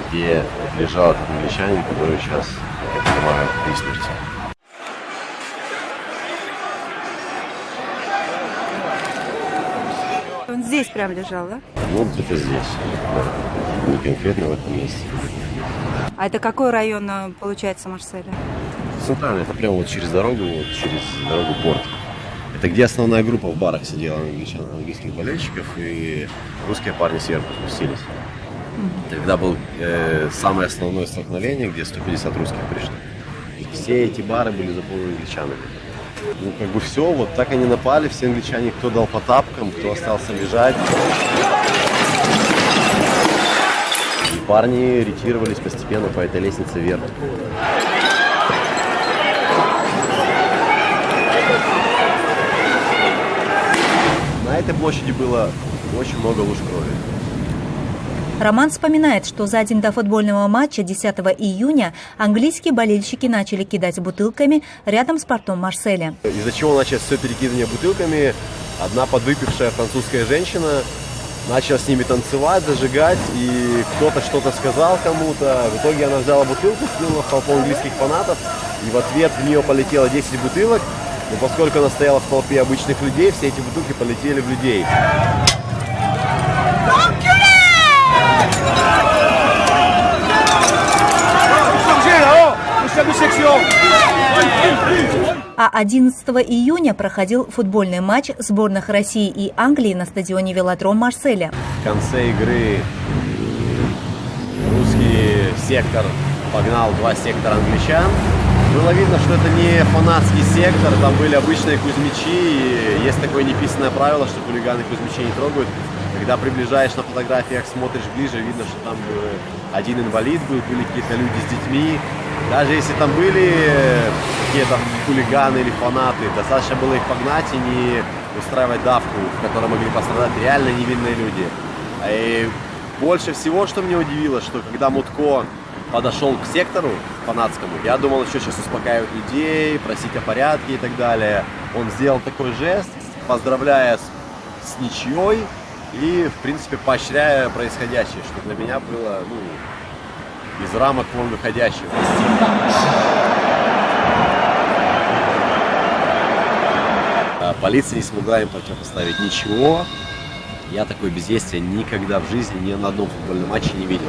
где лежал этот англичанин, который сейчас, я понимаю, при смерти. Он здесь прям лежал, да? Ну, где-то здесь, да. Не конкретно в этом месте. А это какой район, получается, Марселя? Центральный, это прямо вот через дорогу, через дорогу порт. Это где основная группа в барах сидела английских болельщиков, и русские парни сверху спустились. Тогда был самое основное столкновение, где 150 русских пришло. И все эти бары были заполнены англичанами. Ну, как бы все, вот так они напали, все англичане, кто дал по тапкам, кто остался лежать. И парни ретировались постепенно по этой лестнице вверх. На этой площади было очень много луж крови. Роман вспоминает, что за день до футбольного матча 10 июня английские болельщики начали кидать бутылками рядом с портом Марселя. Из-за чего началось все перекидывание бутылками, одна подвыпившая французская женщина начала с ними танцевать, зажигать, и кто-то что-то сказал кому-то. В итоге она взяла бутылку, скинула в толпу английских фанатов, и в ответ в нее полетело 10 бутылок. Но поскольку она стояла в толпе обычных людей, все эти бутылки полетели в людей. А 11 июня проходил футбольный матч сборных России и Англии на стадионе «Велодром» Марселя. В конце игры русский сектор погнал 2 сектора англичан. Было видно, что это не фанатский сектор, там были обычные кузьмичи, и есть такое неписанное правило, что хулиганы кузьмичей не трогают. Когда приближаешь на фотографиях, смотришь ближе, видно, что там один инвалид был, были какие-то люди с детьми. Даже если там были какие-то хулиганы или фанаты, достаточно было их погнать и не устраивать давку, в которой могли пострадать реально невинные люди. И больше всего, что меня удивило, что когда Мутко подошел к сектору фанатскому, я думал, еще сейчас успокаивать людей, просить о порядке и так далее. Он сделал такой жест, поздравляя с ничьей и, в принципе, поощряя происходящее, что для меня было, из рамок вон выходящего. Полиция не смогла им противопоставить ничего. Я такое бездействие никогда в жизни ни на одном футбольном матче не видел.